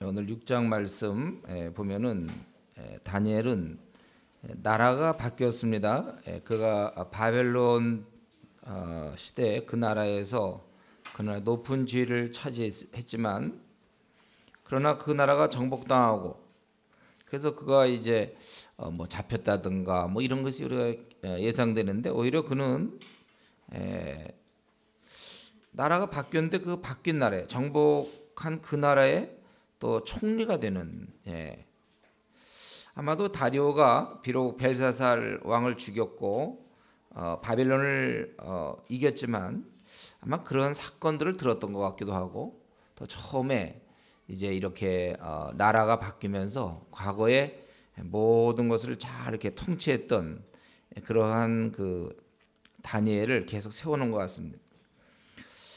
오늘 6장 말씀 보면은 다니엘은 나라가 바뀌었습니다. 그가 바벨론 시대 그 나라에서 그나라 높은 지위를 차지했지만 그러나 그 나라가 정복당하고 그래서 그가 이제 뭐 잡혔다든가 뭐 이런 것이 우리가 예상되는데 오히려 그는 나라가 바뀌었는데 그 바뀐 나라에 정복한 그 나라에 또 총리가 되는 아마도 다리오가 비록 벨사살 왕을 죽였고 바벨론을 이겼지만 아마 그런 사건들을 들었던 것 같기도 하고 또 처음에 이제 이렇게 나라가 바뀌면서 과거에 모든 것을 잘 이렇게 통치했던 그러한 그 다니엘을 계속 세워놓은 것 같습니다.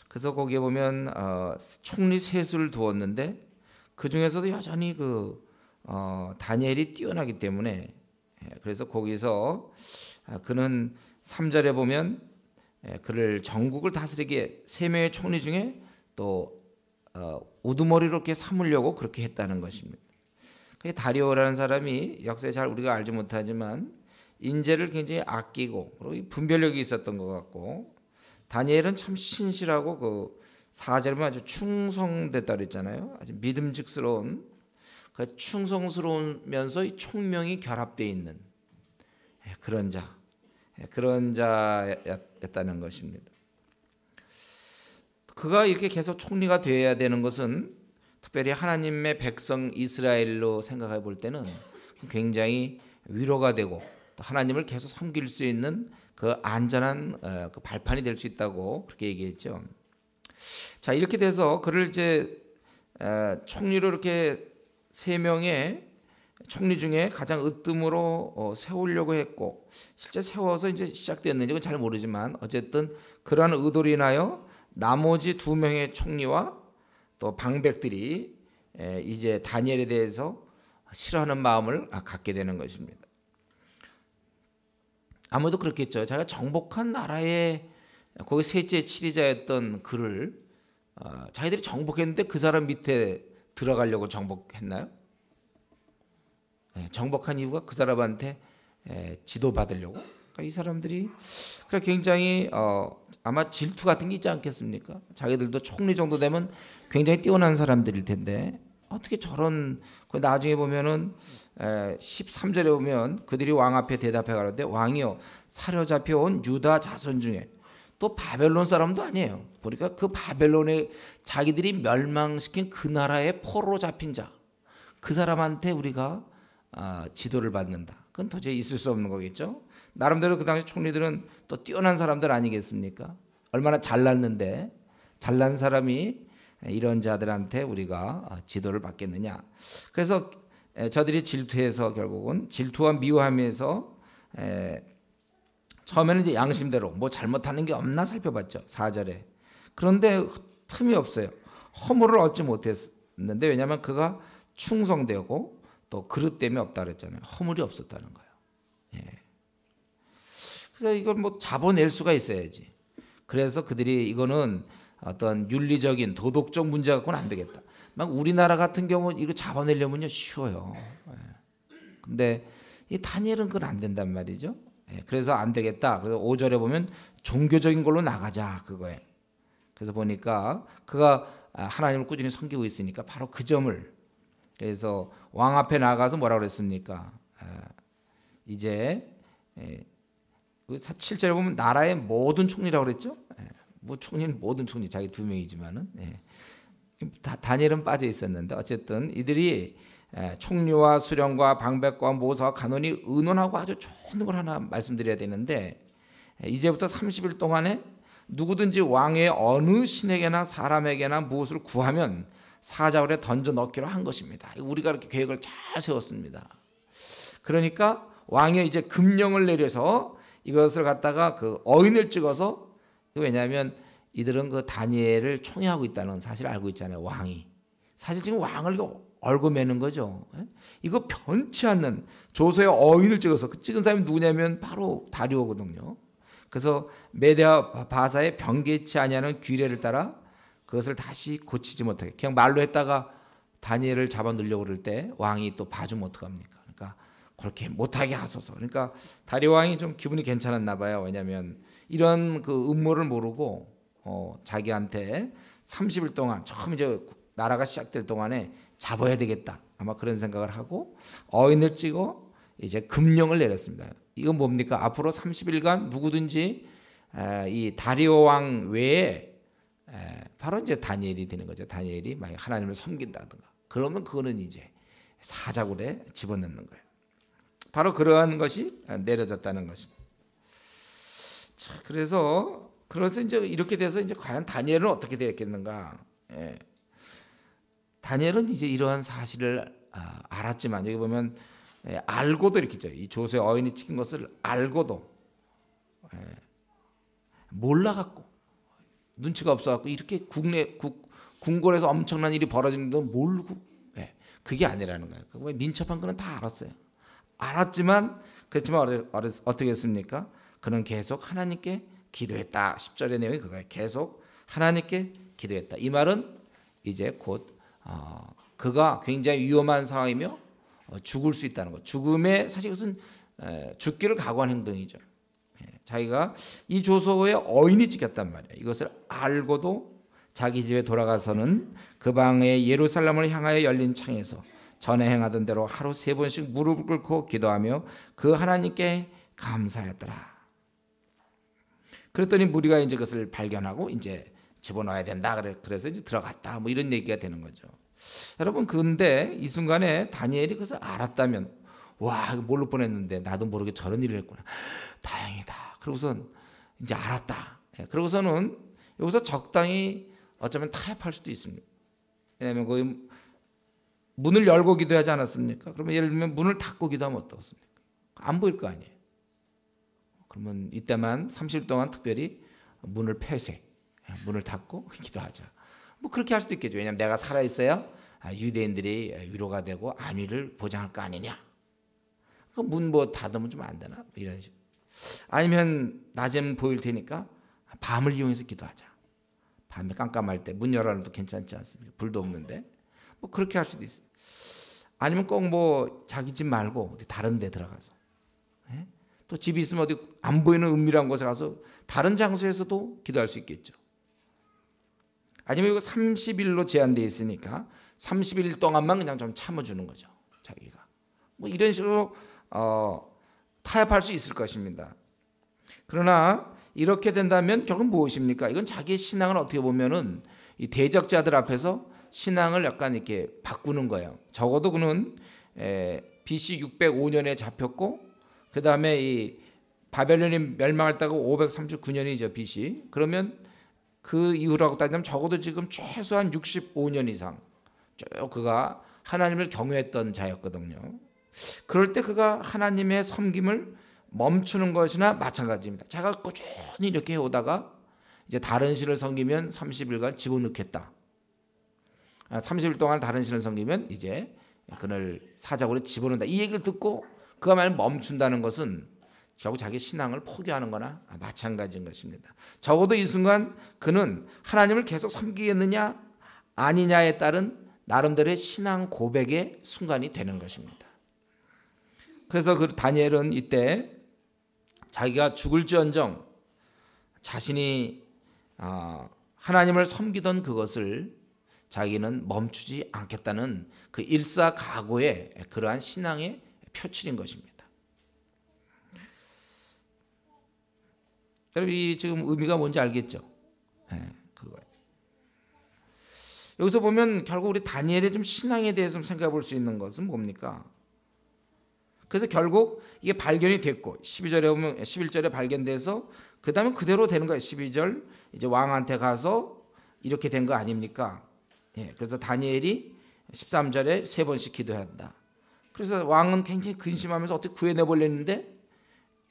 그래서 거기에 보면 총리 셋을 두었는데 그 중에서도 여전히 다니엘이 뛰어나기 때문에 그래서 거기서 그는 3절에 보면 그를 전국을 다스리게 3명의 총리 중에 또 우두머리로 이렇게 삼으려고 그렇게 했다는 것입니다. 다리오라는 사람이 역사에 잘 우리가 알지 못하지만 인재를 굉장히 아끼고 그리고 분별력이 있었던 것 같고 다니엘은 참 신실하고 그 4절에 보면 아주 충성됐다 그랬잖아요. 아주 믿음직스러운 그 충성스러우면서 이 총명이 결합되어 있는 그런 자였다는 것입니다. 그가 이렇게 계속 총리가 되어야 되는 것은 특별히 하나님의 백성 이스라엘로 생각해 볼 때는 굉장히 위로가 되고 또 하나님을 계속 섬길 수 있는 그 안전한 그 발판이 될 수 있다고 그렇게 얘기했죠. 자, 이렇게 돼서 그를 이제 총리로 이렇게 3명의 총리 중에 가장 으뜸으로 세우려고 했고 실제 세워서 이제 시작됐는지는 잘 모르지만 어쨌든 그러한 의도로 인하여 나머지 2명의 총리와 또 방백들이 이제 다니엘에 대해서 싫어하는 마음을 갖게 되는 것입니다. 아무도 그렇겠죠. 자기가 정복한 나라의 거기 셋째 치리자였던 그를 자기들이 정복했는데 그 사람 밑에 들어가려고 정복했나요? 정복한 이유가 그 사람한테 지도받으려고. 그러니까 이 사람들이 굉장히 아마 질투 같은 게 있지 않겠습니까? 자기들도 총리 정도 되면 굉장히 뛰어난 사람들일 텐데 어떻게 저런 나중에 보면은 13절에 보면 그들이 왕 앞에 대답해 가로되 왕이여 사로잡혀온 유다 자손 중에 또 바벨론 사람도 아니에요. 보니까 그 바벨론에 자기들이 멸망시킨 그 나라의 포로로 잡힌 자 그 사람한테 우리가 지도를 받는다. 그건 도저히 있을 수 없는 거겠죠. 나름대로 그 당시 총리들은 또 뛰어난 사람들 아니겠습니까? 얼마나 잘났는데 잘난 사람이 이런 자들한테 우리가 지도를 받겠느냐. 그래서 저들이 질투해서 결국은 질투와 미워함에서 처음에는 이제 양심대로 뭐 잘못하는 게 없나 살펴봤죠. 4절에. 그런데 틈이 없어요. 허물을 얻지 못했는데 왜냐하면 그가 충성되고 또 그릇 때문에 없다 그랬잖아요. 허물이 없었다는 거예요. 그래서 이걸 뭐 잡아낼 수가 있어야지. 그래서 그들이 이거는 어떤 윤리적인 도덕적 문제 갖고는 안 되겠다. 막 우리나라 같은 경우 이거 잡아내려면요 쉬워요. 근데 이 다니엘은 그건 안 된단 말이죠. 그래서 안 되겠다. 그래서 5절에 보면 종교적인 걸로 나가자 그거에. 그래서 보니까 그가 하나님을 꾸준히 섬기고 있으니까 바로 그 점을 그래서 왕 앞에 나가서 뭐라고 그랬습니까? 이제 7절에 보면 나라의 모든 총리라고 그랬죠. 뭐 총리는 모든 총리 자기 2명이지만은 다니엘은 빠져 있었는데 어쨌든 이들이 총리와 수령과 방백과 모사와 간원이 의논하고 아주 좋은 걸 하나 말씀드려야 되는데 이제부터 30일 동안에 누구든지 왕의 어느 신에게나 사람에게나 무엇을 구하면 사자굴에 던져 넣기로 한 것입니다. 우리가 이렇게 계획을 잘 세웠습니다. 그러니까 왕이 이제 금령을 내려서 이것을 갖다가 그 어인을 찍어서 왜냐하면 이들은 그 다니엘을 총애하고 있다는 사실을 알고 있잖아요. 왕이 사실 지금 왕을 얽어매는 거죠. 이거 변치 않는 조서의 어인을 찍어서 그 찍은 사람이 누구냐면 바로 다리오거든요. 그래서 메대와 바사의 변개치 아니하는 규례를 따라 그것을 다시 고치지 못하게 그냥 말로 했다가 다니엘을 잡아 넣으려고 그럴 때 왕이 또 봐주면 어떡합니까? 그러니까 그렇게 못하게 하소서. 그러니까 다리오 왕이 좀 기분이 괜찮았나 봐요. 왜냐하면 이런 그 음모를 모르고 자기한테 30일 동안 처음 이제 나라가 시작될 동안에 잡아야 되겠다. 아마 그런 생각을 하고 어인을 찍어 이제 금령을 내렸습니다. 이건 뭡니까? 앞으로 30일간 누구든지 이 다리오 왕 외에 바로 이제 다니엘이 되는 거죠. 다니엘이 만약 하나님을 섬긴다든가 그러면 그거는 이제 사자굴에 집어넣는 거예요. 바로 그러한 것이 내려졌다는 것입니다. 자, 그래서 이제 이렇게 돼서 이제 과연 다니엘은 어떻게 되었겠는가? 다니엘은 이제 이러한 사실을 알았지만 여기 보면 알고도 이렇게 있죠. 이 조서에 어인이 찍힌 것을 알고도 몰라갖고 눈치가 없어갖고 이렇게 궁궐에서 엄청난 일이 벌어지는데도 모르고 그게 아니라는 거예요. 민첩한 거는 다 알았어요. 알았지만 그렇지만 어떻게 했습니까? 그는 계속 하나님께 기도했다. 10절의 내용이 그거예요. 계속 하나님께 기도했다. 이 말은 이제 곧 그가 굉장히 위험한 상황이며 죽을 수 있다는 것. 죽음에 사실 그것은 죽기를 각오한 행동이죠. 자기가 이 조서에 어인이 찍혔단 말이에요. 이것을 알고도 자기 집에 돌아가서는 그 방에 예루살렘을 향하여 열린 창에서 전에 행하던 대로 하루 3번씩 무릎을 꿇고 기도하며 그 하나님께 감사했더라. 그랬더니 무리가 이제 그것을 발견하고 이제 집어넣어야 된다. 그래서 이제 들어갔다. 뭐 이런 얘기가 되는 거죠. 여러분 근데 이 순간에 다니엘이 그것을 알았다면 와 이거 모를 뻔했는데 나도 모르게 저런 일을 했구나. 다행이다. 그러고선 이제 알았다. 그러고서는 여기서 적당히 어쩌면 타협할 수도 있습니다. 왜냐하면 거기 문을 열고 기도하지 않았습니까? 그러면 예를 들면 문을 닫고 기도하면 어떻습니까? 안 보일 거 아니에요. 그러면 이때만 30일 동안 특별히 문을 폐쇄, 문을 닫고 기도하자. 뭐 그렇게 할 수도 있겠죠. 왜냐하면 내가 살아있어야 유대인들이 위로가 되고 안위를 보장할 거 아니냐. 문 뭐 닫으면 좀 안 되나? 뭐 이런 식으로. 아니면 낮에는 보일 테니까 밤을 이용해서 기도하자. 밤에 깜깜할 때 문 열어놔도 괜찮지 않습니까? 불도 없는데. 뭐 그렇게 할 수도 있어요. 아니면 꼭 뭐 자기 집 말고 어디 다른 데 들어가서. 또 집이 있으면 어디 안 보이는 은밀한 곳에 가서 다른 장소에서도 기도할 수 있겠죠. 아니면 이거 30일로 제한되어 있으니까 30일 동안만 그냥 좀 참아주는 거죠. 자기가. 뭐 이런 식으로 타협할 수 있을 것입니다. 그러나 이렇게 된다면 결국 무엇입니까? 이건 자기의 신앙을 어떻게 보면은 이 대적자들 앞에서 신앙을 약간 이렇게 바꾸는 거예요. 적어도 그는 BC 605년에 잡혔고 그 다음에 이 바벨론이 멸망했다고 539년이죠 BC. 그러면 그 이후라고 따지면 적어도 지금 최소한 65년 이상 쭉 그가 하나님을 경외했던 자였거든요. 그럴 때 그가 하나님의 섬김을 멈추는 것이나 마찬가지입니다. 자가 꾸준히 이렇게 해오다가 이제 다른 신을 섬기면 30일간 집어넣겠다. 30일 동안 다른 신을 섬기면 이제 그를 사자굴에 집어넣는다. 이 얘기를 듣고 그가 만약 멈춘다는 것은 결국 자기 신앙을 포기하는 거나 마찬가지인 것입니다. 적어도 이 순간 그는 하나님을 계속 섬기겠느냐 아니냐에 따른 나름대로의 신앙 고백의 순간이 되는 것입니다. 그래서 그 다니엘은 이때 자기가 죽을지언정 자신이 하나님을 섬기던 그것을 자기는 멈추지 않겠다는 그 일사각오의 그러한 신앙의 표출인 것입니다. 여러분 이 지금 의미가 뭔지 알겠죠? 그거예요. 여기서 보면 결국 우리 다니엘의 좀 신앙에 대해서 좀 생각해 볼 수 있는 것은 뭡니까? 그래서 결국 이게 발견이 됐고 12절에 보면 11절에 발견돼서 그 다음에 그대로 되는 거예요. 12절 이제 왕한테 가서 이렇게 된 거 아닙니까? 그래서 다니엘이 13절에 3번씩 기도해야 한다. 그래서 왕은 굉장히 근심하면서 어떻게 구해내보려는데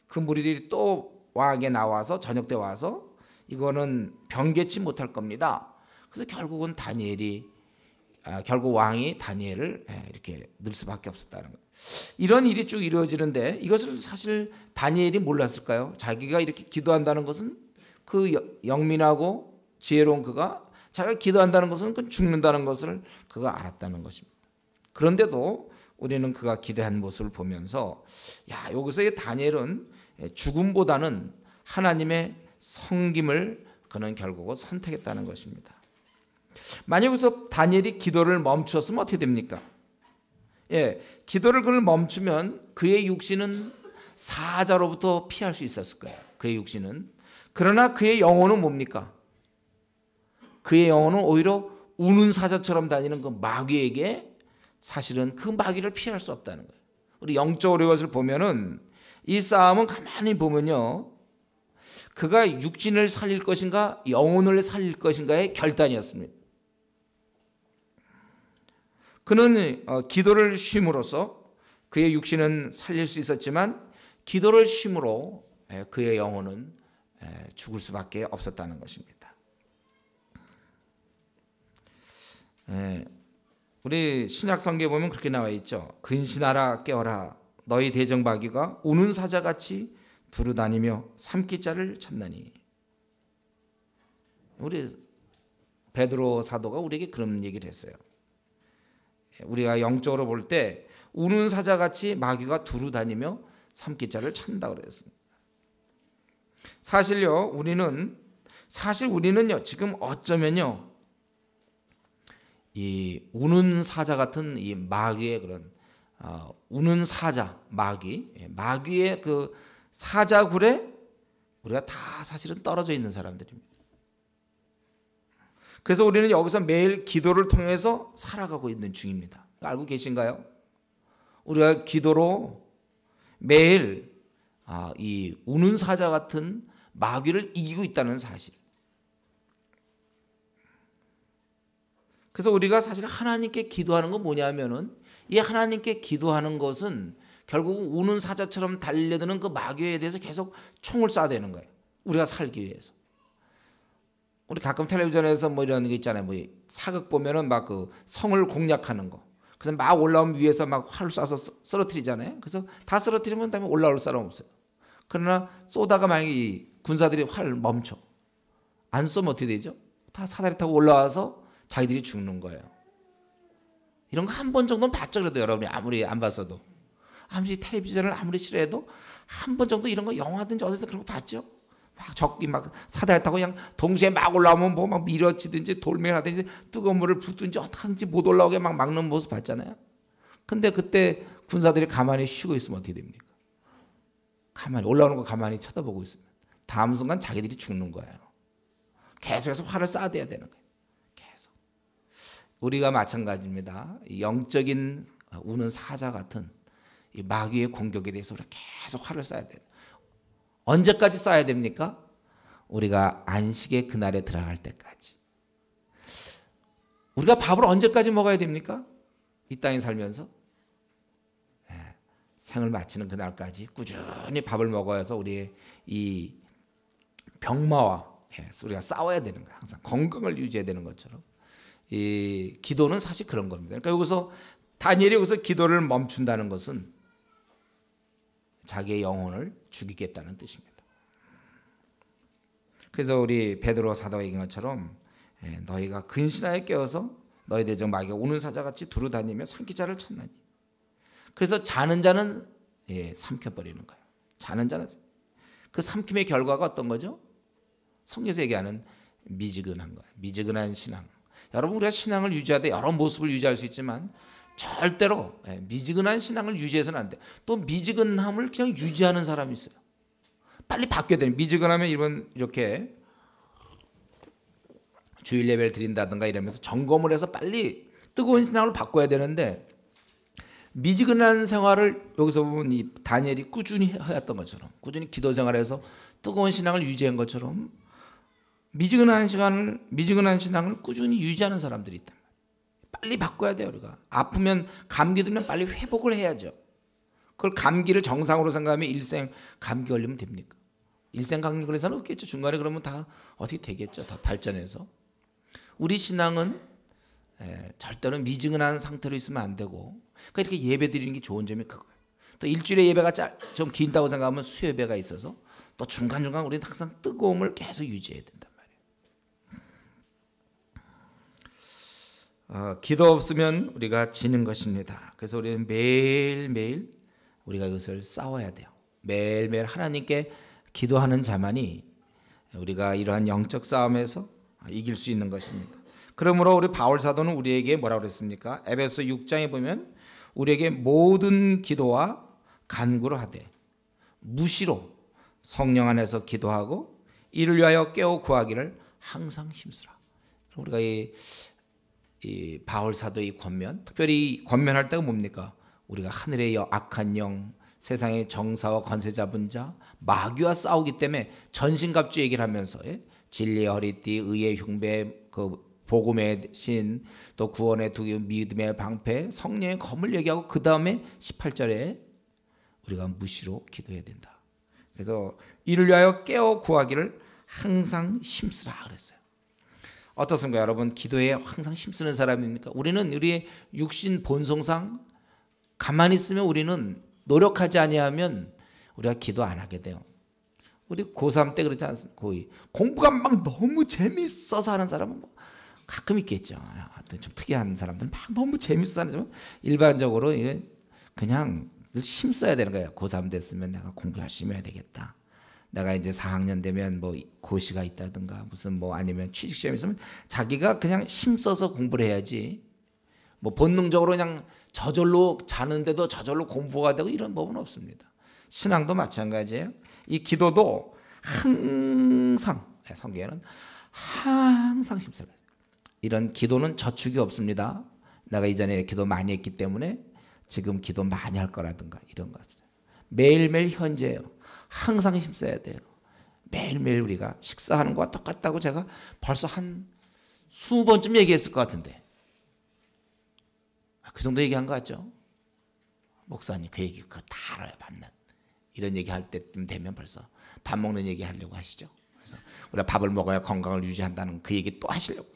그 무리들이 또 왕에게 나와서 저녁 때 와서 이거는 변개치 못할 겁니다. 그래서 결국은 결국 왕이 다니엘을 이렇게 넣을 수밖에 없었다는 거예요. 이런 일이 쭉 이루어지는데 이것을 사실 다니엘이 몰랐을까요? 자기가 이렇게 기도한다는 것은 그 영민하고 지혜로운 그가 자기가 기도한다는 것은 그 죽는다는 것을 그가 알았다는 것입니다. 그런데도 우리는 그가 기도한 모습을 보면서 야, 여기서 다니엘은 죽음보다는 하나님의 섬김을 그는 결국 선택했다는 것입니다. 만약 여기서 다니엘이 기도를 멈추었으면 어떻게 됩니까? 기도를 그를 멈추면 그의 육신은 사자로부터 피할 수 있었을 거예요. 그의 육신은. 그러나 그의 영혼은 뭡니까? 그의 영혼은 오히려 우는 사자처럼 다니는 그 마귀에게 사실은 그 마귀를 피할 수 없다는 거예요. 우리 영적으로 이것을 보면은 이 싸움은 가만히 보면요, 그가 육신을 살릴 것인가 영혼을 살릴 것인가의 결단이었습니다. 그는 기도를 쉼으로써 그의 육신은 살릴 수 있었지만 기도를 쉼으로 그의 영혼은 죽을 수밖에 없었다는 것입니다. 우리 신약 성경에 보면 그렇게 나와 있죠. 근신하라 깨어라 너희 대적마귀가 우는 사자같이 두루다니며 삼킬 자를 찾나니. 우리 베드로 사도가 우리에게 그런 얘기를 했어요. 우리가 영적으로 볼 때 우는 사자같이 마귀가 두루다니며 삼킬 자를 찾는다고 그랬습니다. 사실 우리는요 지금 어쩌면요 이 우는 사자 같은 이 마귀의 그런 우는 사자 마귀의 그 사자굴에 우리가 다 사실은 떨어져 있는 사람들입니다. 그래서 우리는 여기서 매일 기도를 통해서 살아가고 있는 중입니다. 알고 계신가요? 우리가 기도로 매일 이 우는 사자 같은 마귀를 이기고 있다는 사실. 그래서 우리가 사실 하나님께 기도하는 건 뭐냐면은 이 하나님께 기도하는 것은 결국 우는 사자처럼 달려드는 그 마귀에 대해서 계속 총을 쏴야 되는 거예요. 우리가 살기 위해서. 우리 가끔 텔레비전에서 뭐 이런 게 있잖아요. 뭐 사극 보면은 막 그 성을 공략하는 거. 그래서 막 올라오면 위에서 막 활을 쏴서 쓰러뜨리잖아요. 그래서 다 쓰러뜨리면 다음에 올라올 사람 없어요. 그러나 쏘다가 만약에 이 군사들이 활을 멈춰. 안 쏘면 어떻게 되죠? 다 사다리 타고 올라와서 자기들이 죽는 거예요. 이런 거 한 번 정도는 봤죠. 그래도 여러분이 아무리 안 봤어도. 아무리 텔레비전을 아무리 싫어해도 한 번 정도 이런 거 영화든지 어디서 그런 거 봤죠. 막 적기 막 사다리 타고 그냥 동시에 막 올라오면 뭐 막 밀어치든지 돌멩이라든지 뜨거운 물을 붓든지 어떻게든지 못 올라오게 막 막는 모습 봤잖아요. 근데 그때 군사들이 가만히 쉬고 있으면 어떻게 됩니까? 가만히 올라오는 거 가만히 쳐다보고 있으면 다음 순간 자기들이 죽는 거예요. 계속해서 활을 쏴대야 되는 거예요. 계속. 우리가 마찬가지입니다. 영적인 우는 사자 같은 이 마귀의 공격에 대해서 우리가 계속 활을 쏴야 돼요. 언제까지 쏴야 됩니까? 우리가 안식의 그날에 들어갈 때까지. 우리가 밥을 언제까지 먹어야 됩니까? 이 땅에 살면서 생을 마치는 그날까지 꾸준히 밥을 먹어서 우리의 이 병마와 우리가 싸워야 되는 거예요. 항상 건강을 유지해야 되는 것처럼 이 기도는 사실 그런 겁니다. 그러니까 여기서 다니엘이 여기서 기도를 멈춘다는 것은 자기의 영혼을 죽이겠다는 뜻입니다. 그래서 우리 베드로 사도가 얘기한 것처럼 너희가 근신하여 깨어서 너희 대적 마귀가 우는 사자같이 두루다니며 삼킬 자를 찾나니. 그래서 자는 자는 삼켜버리는 거예요. 자는 자는 그 삼킴의 결과가 어떤 거죠? 성경에서 얘기하는 미지근한 거예요. 미지근한 신앙. 여러분 우리가 신앙을 유지하되 여러 모습을 유지할 수 있지만 절대로 미지근한 신앙을 유지해서는 안 돼. 또 미지근함을 그냥 유지하는 사람이 있어요. 빨리 바뀌어야 돼요. 미지근하면 이렇게 주일 예배를 드린다든가 이러면서 점검을 해서 빨리 뜨거운 신앙을 바꿔야 되는데 미지근한 생활을 여기서 보면 이 다니엘이 꾸준히 해왔던 것처럼 꾸준히 기도 생활에서 뜨거운 신앙을 유지한 것처럼 미지근한 신앙을 꾸준히 유지하는 사람들이 있다. 빨리 바꿔야 돼요. 우리가 아프면 감기 들면 빨리 회복을 해야죠. 그걸 감기를 정상으로 생각하면 일생 감기 걸리면 됩니까? 일생 감기 걸려서는 없겠죠. 중간에 그러면 다 어떻게 되겠죠. 다 발전해서. 우리 신앙은 절대로 미지근한 상태로 있으면 안 되고 그러니까 이렇게 예배 드리는 게 좋은 점이 그거예요. 또 일주일에 예배가 좀 긴다고 생각하면 수요예배가 있어서 또 중간중간 우리는 항상 뜨거움을 계속 유지해야 된단 말이에요. 기도 없으면 우리가 지는 것입니다. 그래서 우리는 매일매일 우리가 이것을 싸워야 돼요. 매일매일 하나님께 기도하는 자만이 우리가 이러한 영적 싸움에서 이길 수 있는 것입니다. 그러므로 우리 바울 사도는 우리에게 뭐라고 그랬습니까? 에베소 6장에 보면 우리에게 모든 기도와 간구를 하되 무시로 성령 안에서 기도하고 이를 위하여 깨어 구하기를 항상 힘쓰라. 우리가 이 바울 사도의 권면, 특별히 권면할 때가 뭡니까? 우리가 하늘의 악한 영, 세상의 정사와 권세 잡은 자, 마귀와 싸우기 때문에 전신갑주 얘기를 하면서 진리의 허리띠, 의의 흉배, 그 복음의 신, 또 구원의 두 믿음의 방패, 성령의 검을 얘기하고 그 다음에 18절에 우리가 무시로 기도해야 된다. 그래서 이를 위하여 깨어 구하기를 항상 힘쓰라 그랬어요. 어떻습니까, 여러분? 기도에 항상 힘쓰는 사람입니까? 우리는 우리의 육신 본성상 가만히 있으면 우리는 노력하지 아니하면 우리가 기도 안 하게 돼요. 우리 고3 때 그렇지 않습니까? 고2 공부가 막 너무 재밌어서 하는 사람은 뭐 가끔 있겠죠. 좀 특이한 사람들은 막 너무 재밌어서 하는 사람은 일반적으로 그냥 늘 힘써야 되는 거예요. 고3 됐으면 내가 공부 열심히 해야 되겠다. 내가 이제 4학년 되면 뭐 고시가 있다든가 무슨 뭐 아니면 취직시험이 있으면 자기가 그냥 힘써서 공부를 해야지 뭐 본능적으로 그냥 저절로 자는데도 저절로 공부가 되고 이런 법은 없습니다. 신앙도 마찬가지예요. 이 기도도 항상 성경에는 항상 힘써야 돼요. 이런 기도는 저축이 없습니다. 내가 이전에 기도 많이 했기 때문에 지금 기도 많이 할 거라든가 이런 거 없어요. 매일매일 현재예요. 항상 힘써야 돼요. 매일매일 우리가 식사하는 것과 똑같다고 제가 벌써 한 20번쯤 얘기했을 것 같은데 그 정도 얘기한 거 같죠? 목사님 그 얘기 그거 다 알아요. 밤낮 이런 얘기할 때쯤 되면 벌써 밥 먹는 얘기 하려고 하시죠. 그래서 우리가 밥을 먹어야 건강을 유지한다는 그 얘기 또 하시려고.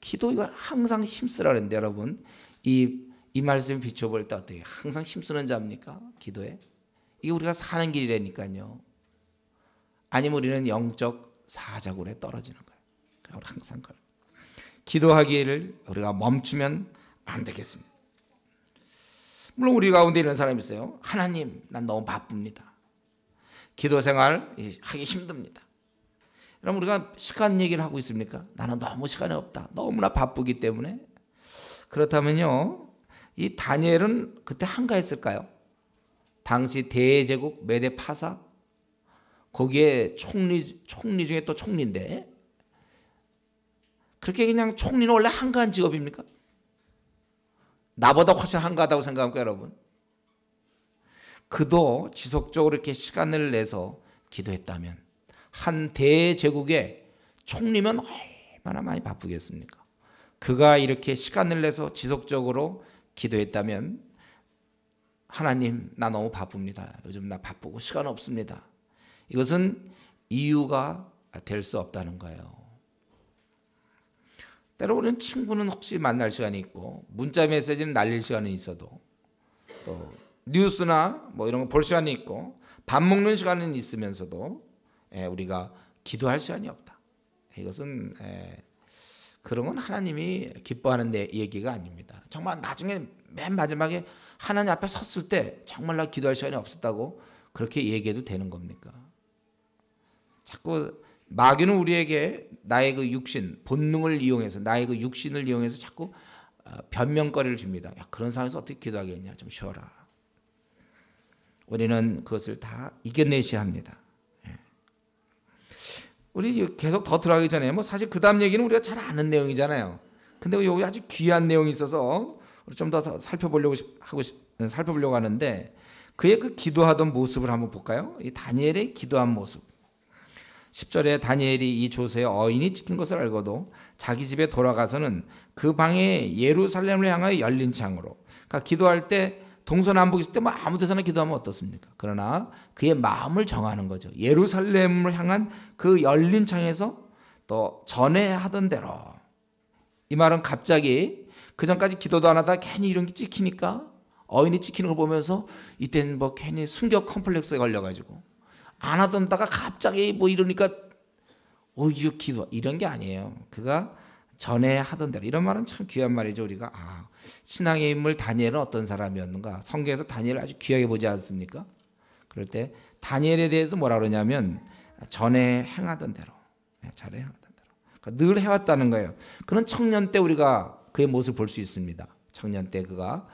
기도 이거 항상 힘쓰라 그랬는데 여러분 이 말씀 비춰볼 때 어떻게 항상 힘쓰는 자입니까? 기도에 이게 우리가 사는 길이라니까요. 아니면 우리는 영적 사자굴에 떨어지는 거예요. 그래서 항상 기도하기를 우리가 멈추면 안 되겠습니다. 물론 우리 가운데 이런 사람이 있어요. 하나님, 난 너무 바쁩니다. 기도 생활 하기 힘듭니다. 그럼 우리가 시간 얘기를 하고 있습니까? 나는 너무 시간이 없다. 너무나 바쁘기 때문에. 그렇다면요, 이 다니엘은 그때 한가했을까요? 당시 대제국 메데 파사 거기에 총리 중에 또 총리인데 그렇게 그냥 총리는 원래 한가한 직업입니까? 나보다 훨씬 한가하다고 생각합니까, 여러분? 그도 지속적으로 이렇게 시간을 내서 기도했다면 한 대제국의 총리면 얼마나 많이 바쁘겠습니까? 그가 이렇게 시간을 내서 지속적으로 기도했다면 하나님, 나 너무 바쁩니다. 요즘 나 바쁘고 시간 없습니다. 이것은 이유가 될 수 없다는 거예요. 때로는 친구는 혹시 만날 시간이 있고 문자 메시지는 날릴 시간이 있어도 또 뉴스나 뭐 이런 거 볼 시간이 있고 밥 먹는 시간은 있으면서도 우리가 기도할 시간이 없다. 이것은 그런 건 하나님이 기뻐하는 얘기가 아닙니다. 정말 나중에 맨 마지막에 하나님 앞에 섰을 때 정말 나 기도할 시간이 없었다고 그렇게 얘기해도 되는 겁니까? 자꾸 마귀는 우리에게 나의 그 육신, 본능을 이용해서 나의 그 육신을 이용해서 자꾸 변명거리를 줍니다. 야, 그런 상황에서 어떻게 기도하겠냐? 좀 쉬어라. 우리는 그것을 다 이겨내셔야 합니다. 우리 계속 더 들어가기 전에 뭐 사실 그 다음 얘기는 우리가 잘 아는 내용이잖아요. 근데 여기 아주 귀한 내용이 있어서 좀 더 살펴보려고 하는데 그의 그 기도하던 모습을 한번 볼까요? 이 다니엘의 기도한 모습. 10절에 다니엘이 이 조서에 어인이 찍힌 것을 알고도 자기 집에 돌아가서는 그 방에 예루살렘을 향하여 열린 창으로, 그러니까 기도할 때 동서남북 있을 때 뭐 아무 데서나 기도하면 어떻습니까? 그러나 그의 마음을 정하는 거죠. 예루살렘을 향한 그 열린 창에서 또 전에 하던 대로. 이 말은 갑자기 그 전까지 기도도 안 하다 괜히 이런 게 찍히니까 어인이 찍히는 걸 보면서 이때는 뭐 괜히 순교 컴플렉스에 걸려가지고 안 하던 다가 갑자기 뭐 이러니까 이거 기도 이런 게 아니에요. 그가 전에 하던 대로. 이런 말은 참 귀한 말이죠. 우리가 신앙의 인물 다니엘은 어떤 사람이었는가? 성경에서 다니엘을 아주 귀하게 보지 않습니까? 그럴 때 다니엘에 대해서 뭐라 그러냐면 전에 행하던 대로, 전에 행하던 대로. 그러니까 늘 해왔다는 거예요. 그는 청년 때 우리가 그의 모습을 볼 수 있습니다. 청년 때 그가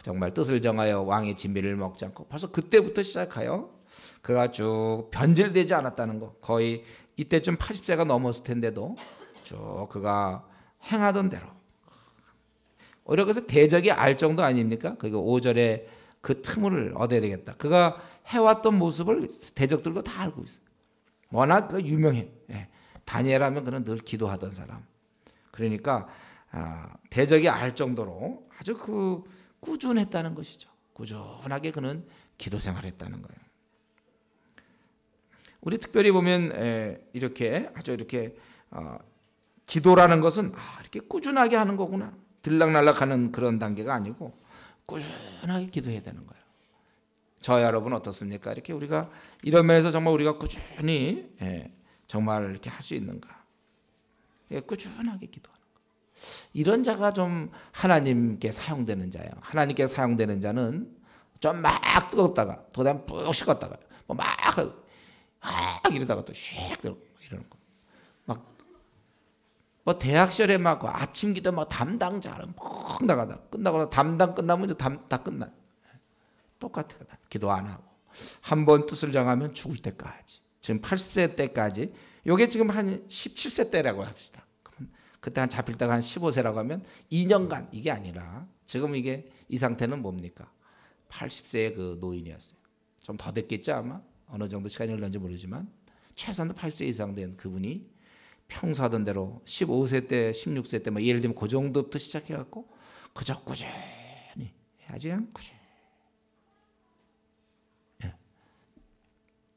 정말 뜻을 정하여 왕의 진미를 먹지 않고 벌써 그때부터 시작하여 그가 쭉 변질되지 않았다는 거. 거의 이때쯤 80세가 넘었을 텐데도 쭉 그가 행하던 대로. 오히려 그래서 대적이 알 정도 아닙니까? 그리고 5절에 그 틈을 얻어야 되겠다. 그가 해왔던 모습을 대적들도 다 알고 있어요. 워낙 그 유명해. 다니엘 하면 그는 늘 기도하던 사람. 그러니까 대적이 알 정도로 아주 그 꾸준했다는 것이죠. 꾸준하게 그는 기도 생활했다는 거예요. 우리 특별히 보면 이렇게 아주 이렇게 기도라는 것은 이렇게 꾸준하게 하는 거구나. 들락날락하는 그런 단계가 아니고 꾸준하게 기도해야 되는 거예요. 저 여러분 어떻습니까? 이렇게 우리가 이런 면에서 정말 우리가 꾸준히 정말 이렇게 할 수 있는가? 꾸준하게 기도하는 거. 이런 자가 좀 하나님께 사용되는 자예요. 하나님께 사용되는 자는 좀 막 뜨겁다가 도담 푹 식었다가 막 이러다가 또 슉 들고 이러는 거. 뭐 대학 시절에 막 아침 기도 막 담당자를 막 나가다 끝나고 담당 끝나면 이제 다 끝나. 똑같아. 기도 안 하고 한 번 뜻을 정하면 죽을 때까지. 지금 80세 때까지. 요게 지금 한 17세 때라고 합시다. 그때 한 잡힐 때가 한 15세라고 하면 2년간 이게 아니라 지금 이게 이 상태는 뭡니까? 80세의 그 노인이었어요. 좀 더 됐겠죠 아마. 어느 정도 시간이 흘렀는지 모르지만 최소한도 80세 이상 된 그분이 평소 하던 대로 15세 때 16세 때 뭐 예를 들면 그 정도부터 시작해갖고 그저 꾸준히 아주 그냥 꾸준히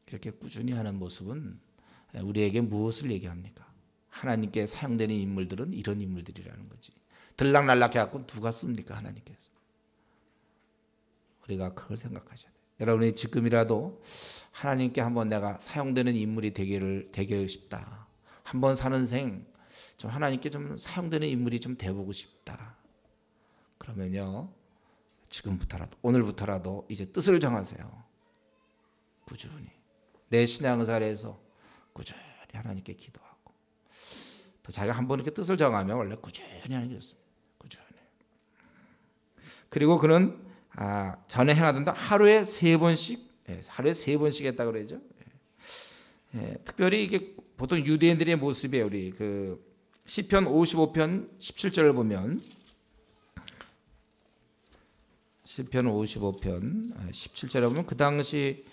이렇게 꾸준히 하는 모습은 우리에게 무엇을 얘기합니까? 하나님께 사용되는 인물들은 이런 인물들이라는 거지. 들락날락 해갖고 누가 씁니까? 하나님께서. 우리가 그걸 생각하셔야 돼요. 여러분이 지금이라도 하나님께 한번 내가 사용되는 인물이 되고 싶다. 한번 사는 생 좀 하나님께 좀 사용되는 인물이 좀 돼보고 싶다. 그러면요 지금부터라도 오늘부터라도 이제 뜻을 정하세요. 꾸준히 내 신앙생활에서 꾸준히 하나님께 기도하고 또 자기가 한번 이렇게 뜻을 정하면 원래 꾸준히 하는 게 좋습니다. 꾸준히. 그리고 그는 전에 행하던 하루에 3번씩 했다 그러죠. 특별히 이게 보통 유대인들의 모습이에요. 우리 그 시편 55편 17절을 보면 시편 55편 17절에 보면 그 당시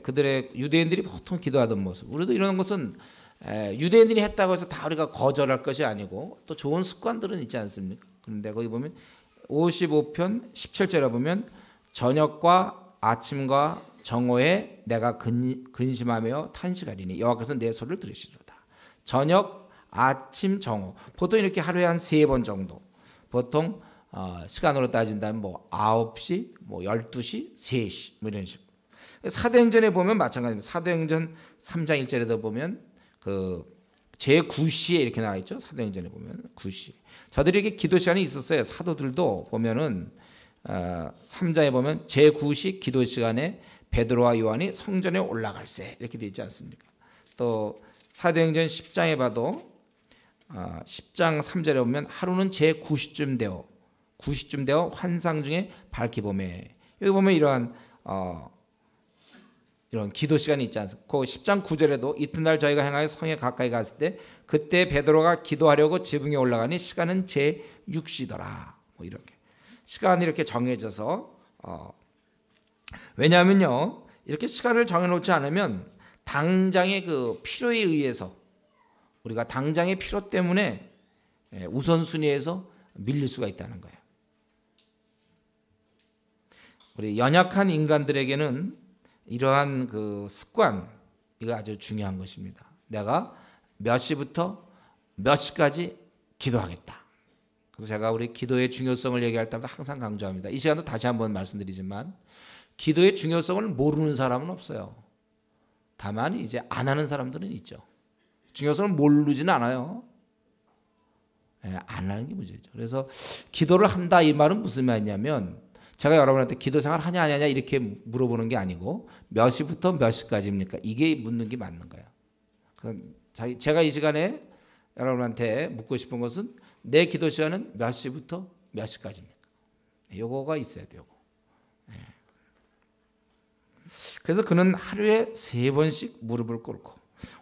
그들의 유대인들이 보통 기도하던 모습. 우리도 이런 것은 유대인들이 했다고 해서 다 우리가 거절할 것이 아니고 또 좋은 습관들은 있지 않습니까? 그런데 거기 보면 55편 17절에 보면 저녁과 아침과 정오에 내가 근심하며 탄식하리니 여호와께서 내 소리를 들으시리로다. 저녁, 아침, 정오. 보통 이렇게 하루에 한 3번 정도. 보통 시간으로 따진다면 뭐 9시, 뭐 12시, 3시 뭐 이런 식으로. 사도행전에 보면 마찬가지입니다. 사도행전 3장 1절에도 보면 그 제9시에 이렇게 나와 있죠. 사도행전에 보면 9시. 저들에게 기도 시간이 있었어요. 사도들도 보면은 3장에 보면 제9시 기도 시간에 베드로와 요한이 성전에 올라갈세 이렇게 되어 있지 않습니까? 또 사도행전 10장에 봐도 10장 3절에 보면 하루는 제9시쯤 되어 환상 중에 밝히 보매. 여기 보면 이런 기도 시간이 있지 않습니까? 그 10장 9절에도 이튿날 저희가 행하여 성에 가까이 갔을 때 그때 베드로가 기도하려고 지붕에 올라가니 시간은 제6시더라. 뭐 이렇게 시간이 이렇게 정해져서 왜냐하면요 이렇게 시간을 정해놓지 않으면 당장의 그 필요에 의해서 우리가 당장의 필요 때문에 우선순위에서 밀릴 수가 있다는 거예요. 우리 연약한 인간들에게는 이러한 그 습관 이거 아주 중요한 것입니다. 내가 몇 시부터 몇 시까지 기도하겠다. 그래서 제가 우리 기도의 중요성을 얘기할 때마다 항상 강조합니다. 이 시간도 다시 한번 말씀드리지만 기도의 중요성을 모르는 사람은 없어요. 다만 이제 안 하는 사람들은 있죠. 중요성을 모르지는 않아요. 안 하는 게 문제죠. 그래서 기도를 한다 이 말은 무슨 말이냐면 제가 여러분한테 기도 생활 하냐 안 하냐 이렇게 물어보는 게 아니고 몇 시부터 몇 시까지입니까? 이게 묻는 게 맞는 거예요. 제가 이 시간에 여러분한테 묻고 싶은 것은 내 기도 시간은 몇 시부터 몇 시까지입니까? 요거가 있어야 돼요. 그래서 그는 하루에 3번씩 무릎을 꿇고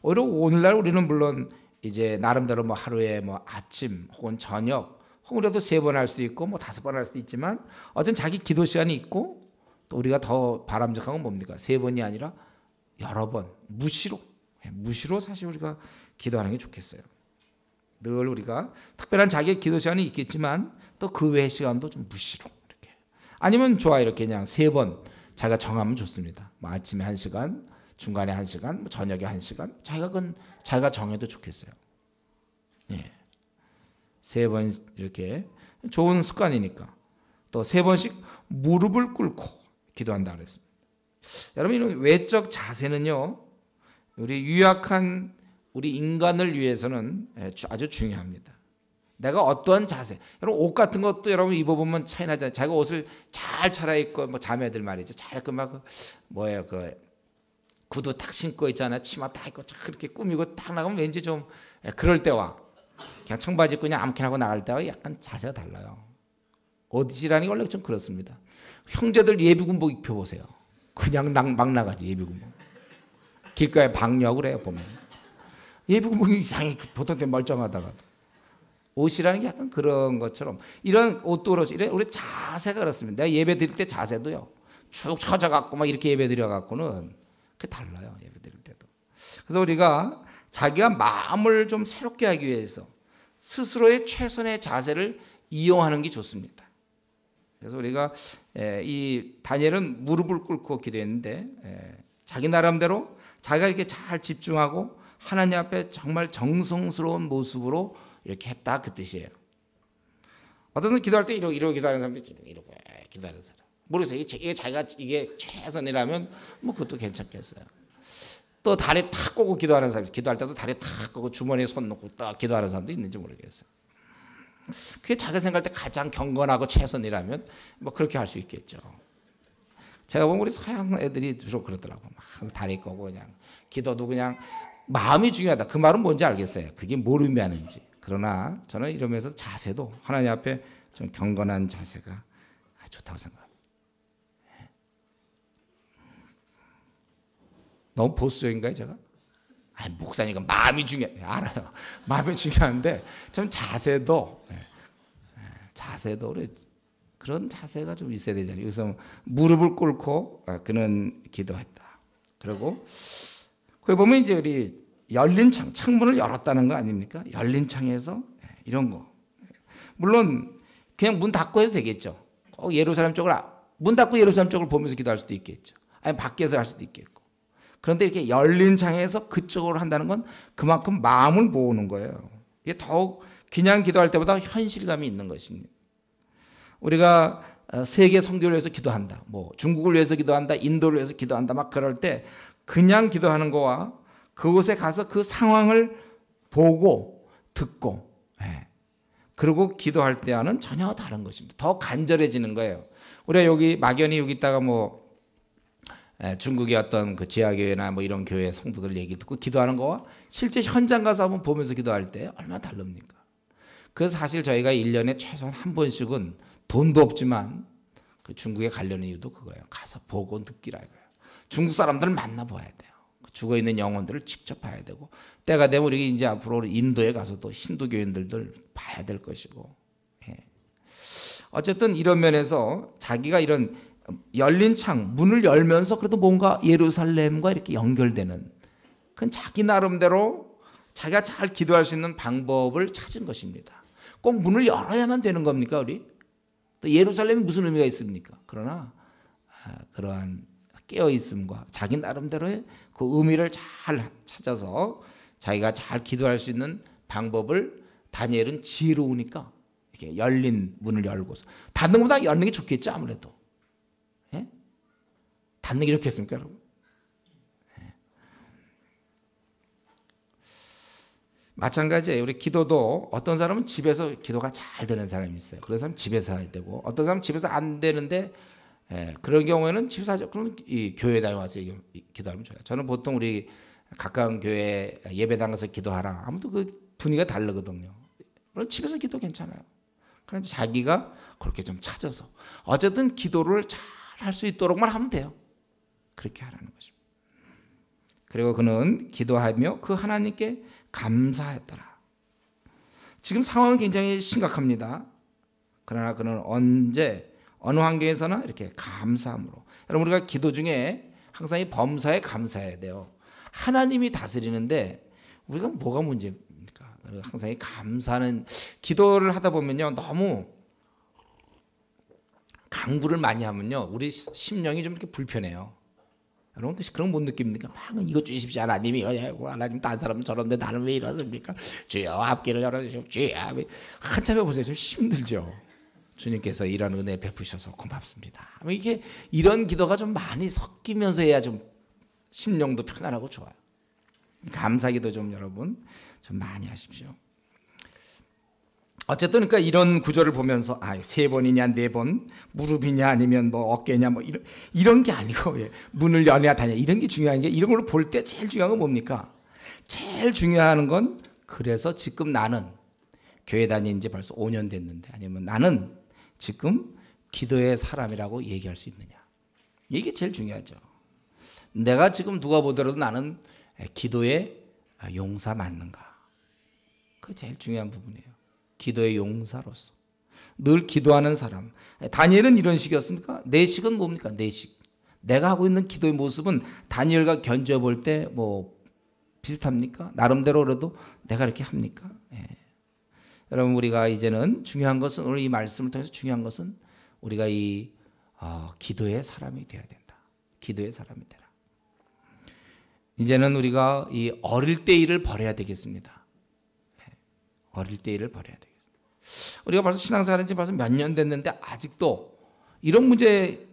오히려 오늘날 우리는 물론 이제 나름대로 뭐 하루에 뭐 아침 혹은 저녁 혹은라도 3번 할 수도 있고 뭐 5번 할 수도 있지만 어쨌든 자기 기도 시간이 있고 또 우리가 더 바람직한 건 뭡니까? 3번이 아니라 여러 번 무시로 사실 우리가 기도하는 게 좋겠어요. 늘 우리가 특별한 자기의 기도 시간이 있겠지만 또 그 외의 시간도 좀 무시로 이렇게 아니면 좋아 이렇게 그냥 3번 자기가 정하면 좋습니다. 뭐 아침에 1시간, 중간에 1시간, 뭐 저녁에 1시간 자기가 정해도 좋겠어요. 예. 3번 이렇게 좋은 습관이니까 또 3번씩 무릎을 꿇고 기도한다 그랬습니다. 여러분 이런 외적 자세는요 우리 유약한 우리 인간을 위해서는 아주 중요합니다. 내가 어떠한 자세, 여러분 옷 같은 것도 여러분 입어보면 차이 나잖아요. 자기가 옷을 잘 차려입고 뭐 자매들 말이죠. 잘 그 막 뭐예요 그 구두 딱 신고 있잖아요. 치마 딱 입고 그렇게 꾸미고 딱 나가면 왠지 좀 그럴 때와 그냥 청바지 입고 그냥 아무렇게나 하고 나갈 때와 약간 자세가 달라요. 옷이라는 게 원래 좀 그렇습니다. 형제들 예비군복 입혀보세요. 그냥 막 나가지 예비군복. 길가에 방류하고 그래요 보면. 예비군복이 이상하게 보통 때 멀쩡하다가도. 옷이라는 게 약간 그런 것처럼 이런 옷도 그렇지 우리 자세가 그렇습니다. 내가 예배 드릴 때 자세도요. 축 처져갖고 막 이렇게 예배 드려갖고는 그게 달라요. 예배 드릴 때도. 그래서 우리가 자기가 마음을 좀 새롭게 하기 위해서 스스로의 최선의 자세를 이용하는 게 좋습니다. 그래서 우리가 이 다니엘은 무릎을 꿇고 기도했는데 자기 나름대로 자기가 이렇게 잘 집중하고 하나님 앞에 정말 정성스러운 모습으로 이렇게 했다 그 뜻이에요. 어떤 사람 기도할 때 이러고 기도하는 사람도 이러고 기도하는 사람. 모르겠어요. 이게 자기가 이게 최선이라면 뭐 그것도 괜찮겠어요. 또 다리 탁 꼬고 기도하는 사람, 기도할 때도 다리 탁 꼬고 주머니에 손 넣고 딱 기도하는 사람도 있는지 모르겠어요. 그게 자기가 생각할 때 가장 경건하고 최선이라면 뭐 그렇게 할 수 있겠죠. 제가 보면 우리 서양 애들이 주로 그러더라고요. 막 다리 꼬고 그냥 기도도 그냥 마음이 중요하다. 그 말은 뭔지 알겠어요. 그게 뭘 의미하는지. 그러나 저는 이러면서 자세도 하나님 앞에 좀 경건한 자세가 좋다고 생각합니다. 너무 보수적인가요 제가? 목사니까 마음이 중요해. 알아요. 마음이 중요한데 좀 자세도 우리 그런 자세가 좀 있어야 되잖아요. 그래서 무릎을 꿇고 그는 기도했다. 그리고 거기 보면 이제 우리 열린 창문을 열었다는 거 아닙니까? 열린 창에서 이런 거. 물론 그냥 문 닫고 해도 되겠죠. 꼭 예루살렘 쪽을 문 닫고 예루살렘 쪽을 보면서 기도할 수도 있겠죠. 아니 밖에서 할 수도 있겠고. 그런데 이렇게 열린 창에서 그쪽으로 한다는 건 그만큼 마음을 모으는 거예요. 이게 더욱 그냥 기도할 때보다 현실감이 있는 것입니다. 우리가 세계 선교를 위해서 기도한다. 뭐 중국을 위해서 기도한다. 인도를 위해서 기도한다. 막 그럴 때 그냥 기도하는 거와 그곳에 가서 그 상황을 보고 듣고 그리고 기도할 때와는 전혀 다른 것입니다. 더 간절해지는 거예요. 우리가 여기 막연히 여기 있다가 뭐 중국의 어떤 그 지하교회나 뭐 이런 교회 성도들 얘기 듣고 기도하는 거와 실제 현장 가서 한번 보면서 기도할 때 얼마나 다릅니까? 그래서 사실 저희가 1년에 최소한 한 번씩은 돈도 없지만 그 중국에 가려는 이유도 그거예요. 가서 보고 듣기라 이거예요. 중국 사람들을 만나봐야 돼요. 죽어있는 영혼들을 직접 봐야 되고 때가 되면 우리 이제 앞으로 인도에 가서도 힌두교인들을 봐야 될 것이고 어쨌든 이런 면에서 자기가 이런 열린 창 문을 열면서 그래도 뭔가 예루살렘과 이렇게 연결되는 그건 자기 나름대로 자기가 잘 기도할 수 있는 방법을 찾은 것입니다. 꼭 문을 열어야만 되는 겁니까 우리? 또 예루살렘이 무슨 의미가 있습니까? 그러나 그러한 깨어있음과 자기 나름대로의 그 의미를 잘 찾아서 자기가 잘 기도할 수 있는 방법을 다니엘은 지혜로우니까 이렇게 열린 문을 열고서 닫는 것보다 열는 게 좋겠죠 아무래도. 예? 닫는 게 좋겠습니까 여러분? 예. 마찬가지예요. 우리 기도도 어떤 사람은 집에서 기도가 잘 되는 사람이 있어요. 그런 사람은 집에서 해야 되고, 어떤 사람은 집에서 안 되는데, 그런 경우에는 집에서 하죠. 그럼 이 교회 다녀와서 기도하면 좋아요. 저는 보통 우리 가까운 교회 예배당 가서 기도하라. 아무도 그 분위기가 다르거든요. 그럼 집에서 기도 괜찮아요. 그런데 자기가 그렇게 좀 찾아서 어쨌든 기도를 잘 할 수 있도록만 하면 돼요. 그렇게 하라는 것입니다. 그리고 그는 기도하며 그 하나님께 감사했더라. 지금 상황은 굉장히 심각합니다. 그러나 그는 언제 어느 환경에서나 이렇게 감사함으로. 여러분, 우리가 기도 중에 항상 이 범사에 감사해야 돼요. 하나님이 다스리는데 우리가 뭐가 문제입니까? 항상 이 감사는, 기도를 하다 보면요, 너무 강구를 많이 하면요, 우리 심령이 좀 이렇게 불편해요. 여러분 그런 거 못 느낍니까? 막 이거 주십시오 하나님이, 하나님 딴 사람은 저런데 나는 왜 이러십니까? 주여 앞길을 열어주십시오. 주여. 한참 해보세요. 좀 힘들죠. 주님께서 이런 은혜 베푸셔서 고맙습니다. 이게 이런 기도가 좀 많이 섞이면서 해야 좀 심령도 편안하고 좋아요. 감사기도 좀 여러분 좀 많이 하십시오. 어쨌든 그러니까 이런 구절을 보면서 3번이냐 4번, 무릎이냐 아니면 뭐 어깨냐 뭐 이런 게 아니고, 문을 여냐 닫냐 이런 게 중요한 게, 이런 걸로 볼 때 제일 중요한 건 뭡니까? 제일 중요한 건, 그래서 지금 나는 교회 다닌 지 벌써 5년 됐는데, 아니면 나는 지금 기도의 사람이라고 얘기할 수 있느냐. 이게 제일 중요하죠. 내가 지금 누가 보더라도 나는 기도의 용사 맞는가. 그게 제일 중요한 부분이에요. 기도의 용사로서 늘 기도하는 사람. 다니엘은 이런 식이었습니까? 내 식은 뭡니까? 내 식. 내가 하고 있는 기도의 모습은 다니엘과 견주어 때 뭐 비슷합니까? 나름대로라도 내가 이렇게 합니까? 여러분, 우리가 이제는 중요한 것은, 오늘 이 말씀을 통해서 중요한 것은 우리가 이 기도의 사람이 되어야 된다. 기도의 사람이 되라. 이제는 우리가 이 어릴 때 일을 버려야 되겠습니다. 어릴 때 일을 버려야 되겠습니다. 우리가 벌써 신앙생활 한지 벌써 몇 년 됐는데 아직도 이런 문제,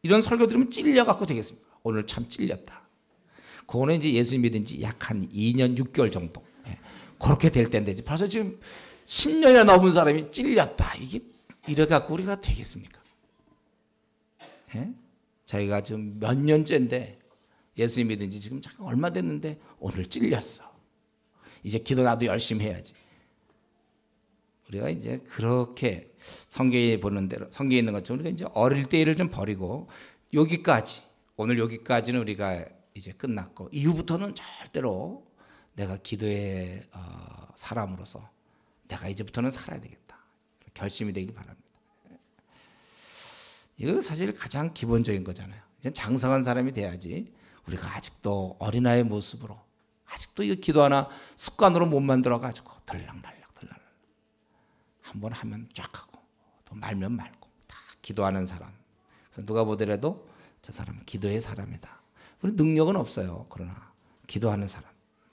이런 설교 들으면 찔려갖고 되겠습니다. 오늘 참 찔렸다. 그거는 이제 예수 믿은 지 약 한 2년 6개월 정도, 그렇게 될 때인데, 벌써 지금 10년이나 넘은 사람이 찔렸다. 이게 이래갖고 우리가 되겠습니까? 자기가 지금 몇 년째인데, 예수 믿은 지 지금 잠깐 얼마 됐는데 오늘 찔렸어. 이제 기도 나도 열심히 해야지. 우리가 이제 그렇게 성경에 보는 대로, 성경에 있는 것처럼 우리가 이제 어릴 때 일을 좀 버리고, 여기까지, 오늘 여기까지는 우리가 이제 끝났고, 이후부터는 절대로 내가 기도의 사람으로서 내가 이제부터는 살아야 되겠다. 결심이 되길 바랍니다. 이거 사실 가장 기본적인 거잖아요. 이제 장성한 사람이 돼야지 우리가 아직도 어린아이의 모습으로, 아직도 이거 기도 하나 습관으로 못 만들어가지고 들락날락 한번 하면 쫙 하고 또 말면 말고 다 기도하는 사람. 그래서 누가 보더라도 저 사람은 기도의 사람이다. 우리 능력은 없어요. 그러나 기도하는 사람,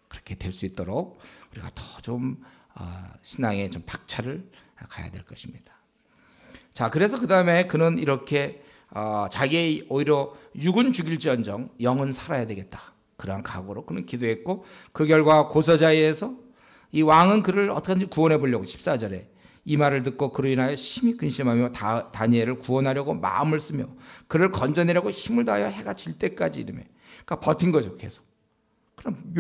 그렇게 될 수 있도록 우리가 더 좀 신앙에 좀 박차를 가야 될 것입니다. 자, 그래서 그 다음에 그는 이렇게 자기의 오히려 육은 죽일지언정 영은 살아야 되겠다. 그러한 각오로 그는 기도했고, 그 결과 고서자에서 이 왕은 그를 어떻게든지 구원해 보려고 14절에 이 말을 듣고 그로 인하여 심히 근심하며 다니엘을 구원하려고 마음을 쓰며 그를 건져내려고 힘을 다하여 해가 질 때까지 이르매. 그러니까 버틴 거죠, 계속. 그럼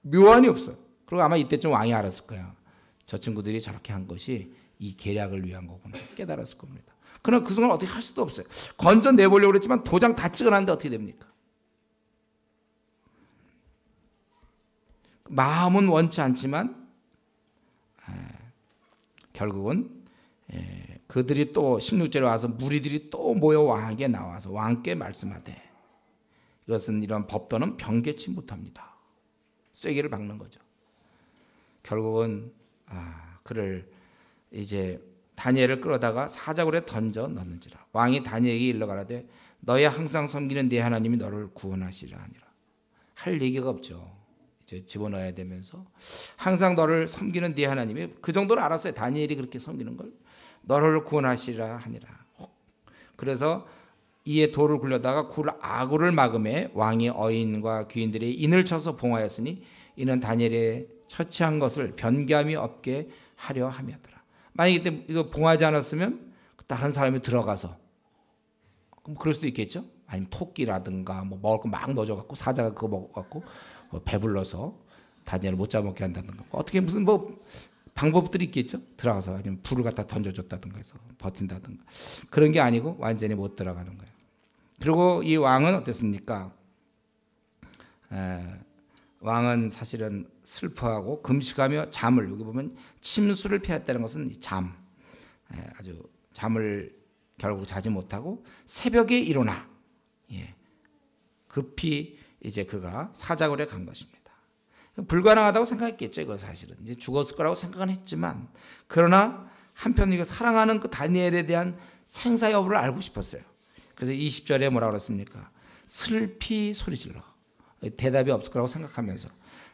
묘안이 없어요. 그리고 아마 이때쯤 왕이 알았을 거야. 저 친구들이 저렇게 한 것이 이 계략을 위한 거구나 깨달았을 겁니다. 그러나 그 순간 어떻게 할 수도 없어요. 건져내보려고 그랬지만 도장 다 찍어놨는데 어떻게 됩니까? 마음은 원치 않지만 결국은 그들이 또 16절에 와서 무리들이 또 모여 왕에게 나와서 왕께 말씀하되, 이것은 이런 법도는 변개치 못합니다. 쐐기를 박는 거죠. 결국은 그를 이제 다니엘을 끌어다가 사자굴에 던져 넣는지라. 왕이 다니엘에게 일러 가라되 너의 항상 섬기는 네 하나님이 너를 구원하시리라 하니라. 할 얘기가 없죠. 이제 집어넣어야 되면서 항상 너를 섬기는 네 하나님이, 그 정도로 알았어요. 다니엘이 그렇게 섬기는 걸. 너를 구원하시리라 하니라. 그래서 이에 돌을 굴려다가 아구를 막음에 왕이 어인과 귀인들이 인을 쳐서 봉하였으니 이는 다니엘의 처치한 것을 변개함이 없게 하려 함이었더라. 만약에 이때 이거 봉하지 않았으면 다른 사람이 들어가서 그럼 그럴 수도 있겠죠. 아니면 토끼라든가 뭐 먹을 거 막 넣어줘갖고 사자가 그거 먹어갖고 뭐 배불러서 다니엘을 못 잡아먹게 한다든가 어떻게 무슨 뭐 방법들이 있겠죠. 들어가서 아니면 불을 갖다 던져줬다든가 해서 버틴다든가 그런 게 아니고 완전히 못 들어가는 거예요. 그리고 이 왕은 어땠습니까? 왕은 사실은 슬퍼하고 금식하며 잠을, 여기 보면 침수를 피했다는 것은 잠, 아주 잠을 결국 자지 못하고 새벽에 일어나 급히 이제 그가 사자굴에 간 것입니다. 불가능하다고 생각했겠죠. 이거 사실은 이제 죽었을 거라고 생각은 했지만, 그러나 한편 이거 사랑하는 그 다니엘에 대한 생사 여부를 알고 싶었어요. 그래서 20절에 뭐라 그랬습니까? 슬피 소리질러. 대답이 없을 거라고 생각하면서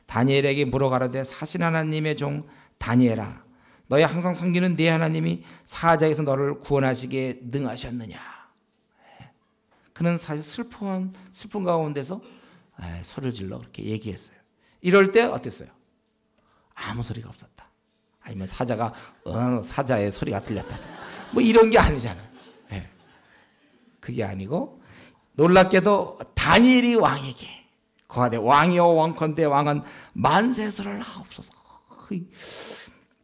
다니엘에게 물어가라되 사신 하나님의 종 다니엘아, 너희 항상 섬기는 네 하나님이 사자에서 너를 구원하시기에 능하셨느냐. 그는 사실 슬픈 가운데서 소리를 질러 그렇게 얘기했어요. 이럴 때 어땠어요? 아무 소리가 없었다. 아니면 사자가 사자의 소리가 들렸다. 뭐 이런 게 아니잖아요. 그게 아니고 놀랍게도 다니엘이 왕에게 거하되 왕이여 왕컨대 왕은 만세설을 하옵소서.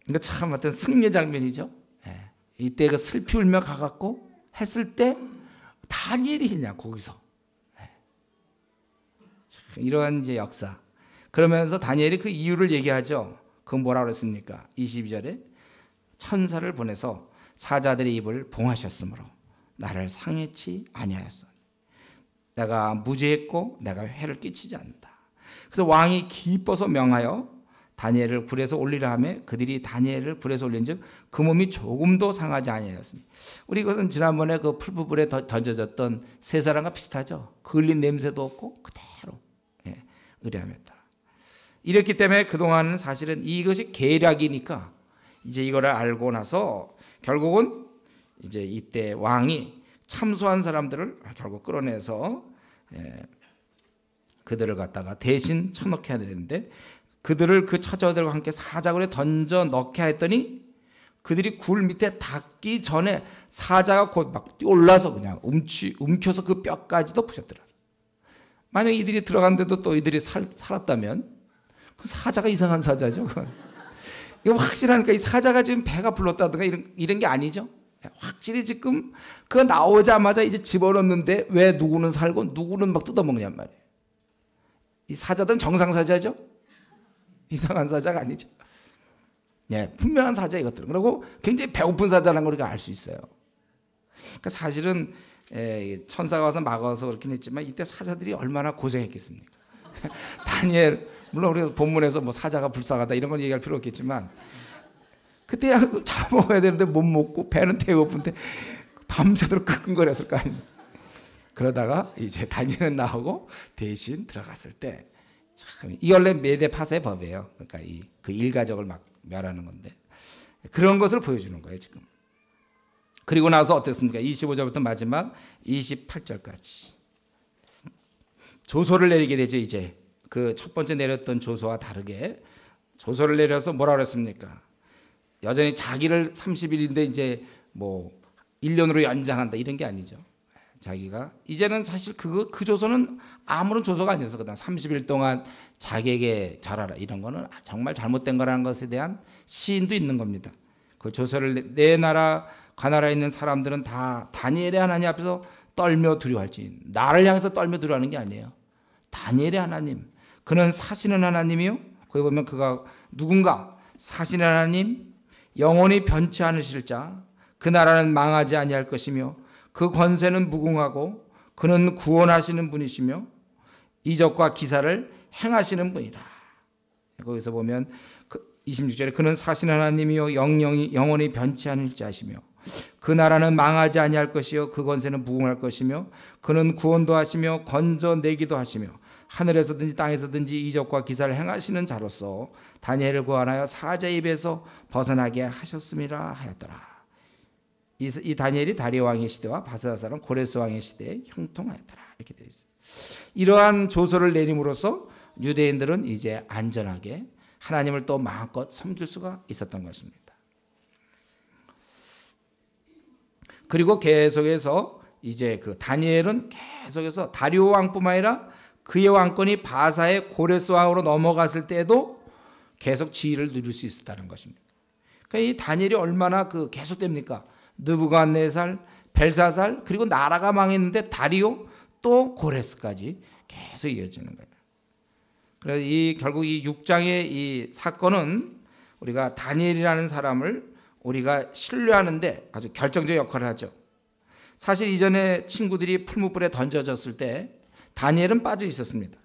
이거 참 어떤 승리 장면이죠. 이때 그 슬피 울며 가갖고 했을 때 다니엘이 있냐 거기서. 이러한 이제 역사. 그러면서 다니엘이 그 이유를 얘기하죠. 그건 뭐라고 그랬습니까? 22절에 천사를 보내서 사자들의 입을 봉하셨으므로 나를 상해치 아니하였어. 내가 무죄했고 내가 회를 끼치지 않는다. 그래서 왕이 기뻐서 명하여 다니엘을 굴에서 올리라 하며 그들이 다니엘을 굴에서 올린즉 그 몸이 조금도 상하지 아니하였으니. 우리 이것은 지난번에 그 풀부불에 던져졌던 세 사람과 비슷하죠. 그을린 냄새도 없고 그대로 의뢰하였다. 이랬기 때문에 그동안은 사실은 이것이 계략이니까 이제 이거를 알고 나서 결국은 이제 이때 왕이 참소한 사람들을 결국 끌어내서 그들을 갖다가 대신 쳐넣게 해야 되는데, 그들을 그 처자들과 함께 사자굴에 던져 넣게 했더니 그들이 굴 밑에 닿기 전에 사자가 곧 막 뛰어올라서 그냥 움켜서 그 뼈까지도 부셨더라. 만약 이들이 들어갔는데도 또 이들이 살았다면 그 사자가 이상한 사자죠. 이거 확실하니까 이 사자가 지금 배가 불렀다든가 이런 게 아니죠. 확실히 지금 그거 나오자마자 이제 집어넣는데 왜 누구는 살고 누구는 막 뜯어먹냔 말이에요. 이 사자들은 정상사자죠. 이상한 사자가 아니죠. 분명한 사자 이것들은. 그리고 굉장히 배고픈 사자라는 걸 우리가 알 수 있어요. 그러니까 사실은 천사가 와서 막아서 그렇긴 했지만 이때 사자들이 얼마나 고생했겠습니까? 다니엘, 물론 우리가 본문에서 뭐 사자가 불쌍하다 이런 건 얘기할 필요 없겠지만 그때 잘 먹어야 되는데 못 먹고 배는 배고픈데 밤새도록 끙끙거렸을 거 아닙니까? 그러다가 이제 다니엘은 나오고 대신 들어갔을 때 참, 이 원래 메대 파사의 법이에요. 그러니까 그 일가족을 막 멸하는 건데 그런 것을 보여주는 거예요 지금. 그리고 나서 어땠습니까? 25절부터 마지막 28절까지 조소를 내리게 되죠. 이제 그 첫 번째 내렸던 조소와 다르게 조소를 내려서 뭐라 그랬습니까? 여전히 자기를 30일인데 이제 뭐 1년으로 연장한다 이런 게 아니죠. 자기가 이제는 사실 그 조소는 아무런 조소가 아니어서 그다음 30일 동안 자기에게 절하라 이런 거는 정말 잘못된 거라는 것에 대한 시인도 있는 겁니다. 그 조소를 내 나라 가나라에 있는 사람들은 다 다니엘의 하나님 앞에서 떨며 두려워할지. 나를 향해서 떨며 두려워하는 게 아니에요. 다니엘의 하나님, 그는 사시는 하나님이요. 거기 보면 그가 누군가 사시는 하나님, 영원히 변치 않으실 자, 그 나라는 망하지 아니할 것이며 그 권세는 무궁하고 그는 구원하시는 분이시며 이적과 기사를 행하시는 분이라. 거기서 보면 26절에 그는 사시는 하나님이요 영원히 변치 않을 자시며 그 나라는 망하지 아니할 것이요 그 권세는 무궁할 것이며 그는 구원도 하시며 건져내기도 하시며 하늘에서든지 땅에서든지 이적과 기사를 행하시는 자로서 다니엘을 구원하여 사자의 입에서 벗어나게 하셨음이라 하였더라. 이 다니엘이 다리오 왕의 시대와 바스다사는 고레스 왕의 시대에 형통하였더라. 이렇게 되어 있어요. 이러한 조서를 내림으로써 유대인들은 이제 안전하게 하나님을 또 마음껏 섬길 수가 있었던 것입니다. 그리고 계속해서 이제 그 다니엘은 계속해서 다리오 왕뿐만 아니라 그의 왕권이 바사의 고레스 왕으로 넘어갔을 때도 계속 지위를 누릴 수 있었다는 것입니다. 그러니까 이 다니엘이 얼마나 그 계속됩니까? 느부갓네살, 벨사살, 그리고 나라가 망했는데 다리오 또 고레스까지 계속 이어지는 거예요. 그래서 결국 이 6장의 이 사건은 우리가 다니엘이라는 사람을 우리가 신뢰하는데 아주 결정적 역할을 하죠. 사실 이전에 친구들이 풀무불에 던져졌을 때 다니엘은 빠져 있었습니다.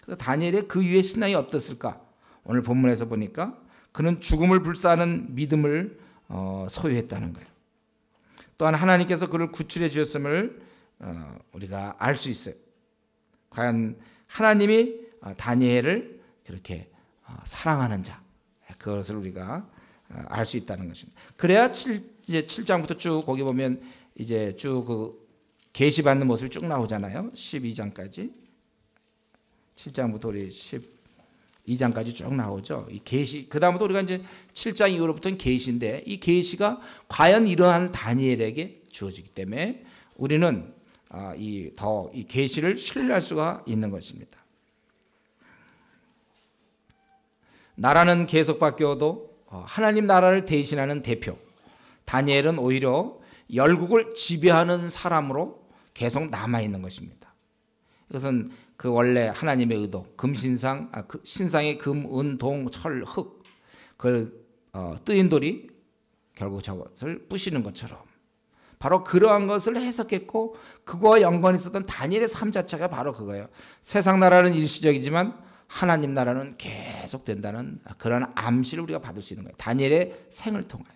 그래서 다니엘의 그 위에 신앙이 어땠을까? 오늘 본문에서 보니까 그는 죽음을 불사하는 믿음을 소유했다는 거예요. 또한 하나님께서 그를 구출해 주셨음을 우리가 알 수 있어요. 과연 하나님이 다니엘을 그렇게 사랑하는 자, 그것을 우리가 알 수 있다는 것입니다. 그래야 이제 7장부터 쭉 거기 보면 이제 쭉 그 계시 받는 모습이 쭉 나오잖아요. 12장까지 7장부터 우리 12장까지 쭉 나오죠. 이 계시 그 다음부터 우리가 이제 7장 이후로부터는 계시인데 이 계시가 과연 이러한 다니엘에게 주어지기 때문에 우리는 이 계시를 신뢰할 수가 있는 것입니다. 나라는 계속 바뀌어도 하나님 나라를 대신하는 대표 다니엘은 오히려 열국을 지배하는 사람으로 계속 남아있는 것입니다. 이것은 그 원래 하나님의 의도 금신상 신상의 금, 은, 동, 철, 흙 그걸 뜨인 돌이 결국 저것을 부시는 것처럼 바로 그러한 것을 해석했고 그거와 연관이 있었던 다니엘의 삶 자체가 바로 그거예요. 세상 나라는 일시적이지만 하나님 나라는 계속 된다는 그런 암시를 우리가 받을 수 있는 거예요. 다니엘의 생을 통하여.